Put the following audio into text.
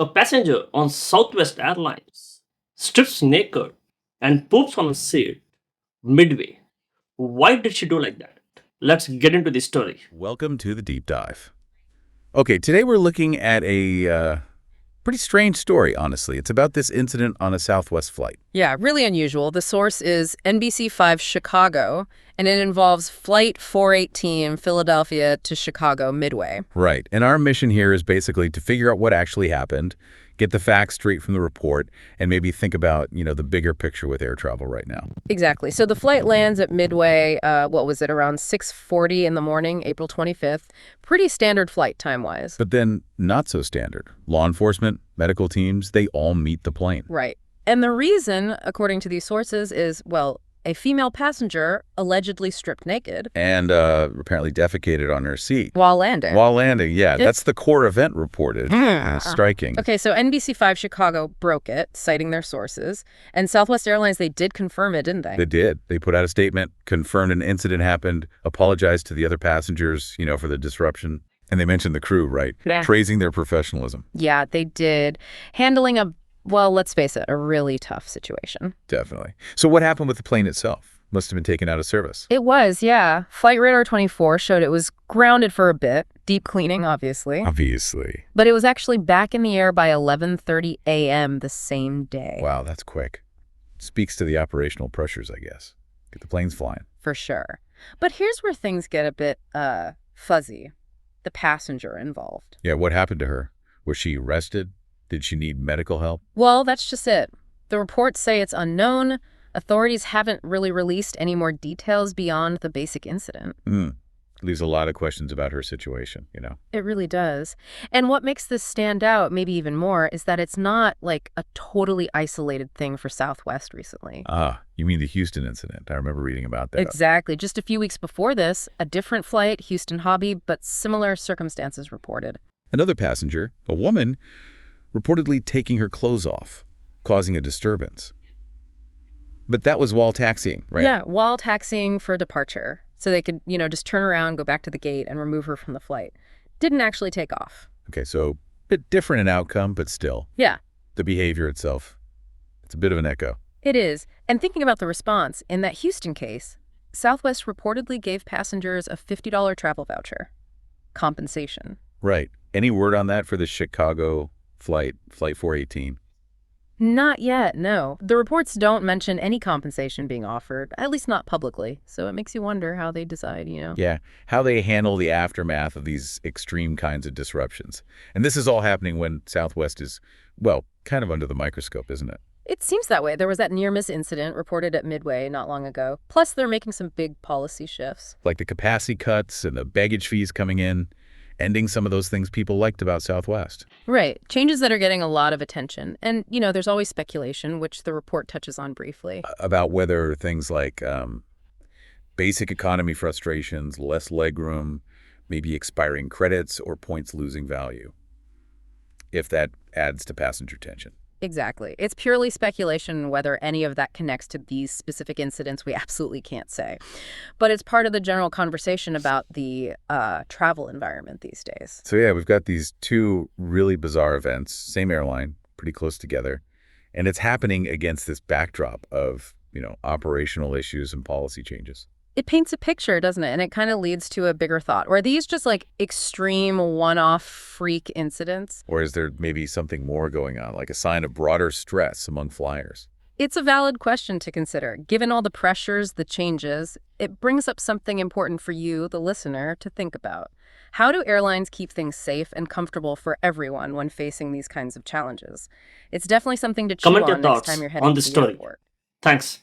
A passenger on Southwest Airlines strips naked and poops on a seat midway. Why did she do like that? Let's get into the story. Welcome to the deep dive. Okay, today we're looking at a pretty strange story, honestly. It's about this incident on a Southwest flight. Yeah, really unusual. The source is NBC5 Chicago, and it involves Flight 418 Philadelphia to Chicago Midway. Right. And our mission here is basically to figure out what actually happened, get the facts straight from the report, and maybe think about, the bigger picture with air travel right now. Exactly. So the flight lands at Midway, around 6:40 in the morning, April 25th. Pretty standard flight time-wise. But then not so standard. Law enforcement, medical teams, they all meet the plane. Right. And the reason, according to these sources, is, a female passenger allegedly stripped naked. And apparently defecated on her seat. While landing. Yeah. That's the core event reported. Striking. Okay, so NBC5 Chicago broke it, citing their sources. And Southwest Airlines, they did confirm it, didn't they? They did. They put out a statement, confirmed an incident happened, apologized to the other passengers, for the disruption. And they mentioned the crew, right? Yeah. Praising their professionalism. Yeah, they did. Handling let's face it, a really tough situation. Definitely. So what happened with the plane itself? Must have been taken out of service. It was, yeah. Flight Radar 24 showed it was grounded for a bit. Deep cleaning, obviously. Obviously. But it was actually back in the air by 11:30 a.m. the same day. Wow, that's quick. Speaks to the operational pressures, I guess. Get the planes flying. For sure. But here's where things get a bit fuzzy. The passenger involved. Yeah, what happened to her? Was she arrested? Did she need medical help? Well, that's just it. The reports say it's unknown. Authorities haven't really released any more details beyond the basic incident. Leaves a lot of questions about her situation, It really does. And what makes this stand out, maybe even more, is that it's not like a totally isolated thing for Southwest recently. You mean the Houston incident? I remember reading about that. Exactly. Just a few weeks before this, a different flight, Houston Hobby, but similar circumstances reported. Another passenger, a woman, reportedly taking her clothes off, causing a disturbance. But that was while taxiing, right? Yeah, while taxiing for departure. So they could, just turn around, go back to the gate, and remove her from the flight. Didn't actually take off. Okay, so a bit different in outcome, but still. Yeah. The behavior itself, it's a bit of an echo. It is. And thinking about the response, in that Houston case, Southwest reportedly gave passengers a $50 travel voucher. Compensation. Right. Any word on that for the Chicago Flight 418? Not yet, no. The reports don't mention any compensation being offered, at least not publicly. So it makes you wonder how they decide, Yeah, how they handle the aftermath of these extreme kinds of disruptions. And this is all happening when Southwest is, kind of under the microscope, isn't it? It seems that way. There was that near-miss incident reported at Midway not long ago. Plus, they're making some big policy shifts. Like the capacity cuts and the baggage fees coming in, ending some of those things people liked about Southwest. Right. Changes that are getting a lot of attention. And, there's always speculation, which the report touches on briefly. About whether things like basic economy frustrations, less legroom, maybe expiring credits or points losing value, if that adds to passenger tension. Exactly. It's purely speculation whether any of that connects to these specific incidents. We absolutely can't say. But it's part of the general conversation about the travel environment these days. So yeah, we've got these two really bizarre events, same airline, pretty close together. And it's happening against this backdrop of, operational issues and policy changes. It paints a picture, doesn't it? And it kind of leads to a bigger thought. Or are these just like extreme one-off freak incidents? Or is there maybe something more going on, like a sign of broader stress among flyers? It's a valid question to consider. Given all the pressures, the changes, it brings up something important for you, the listener, to think about. How do airlines keep things safe and comfortable for everyone when facing these kinds of challenges? It's definitely something to chew Comment your on next thoughts time you're heading on to the the story. airport. Thanks.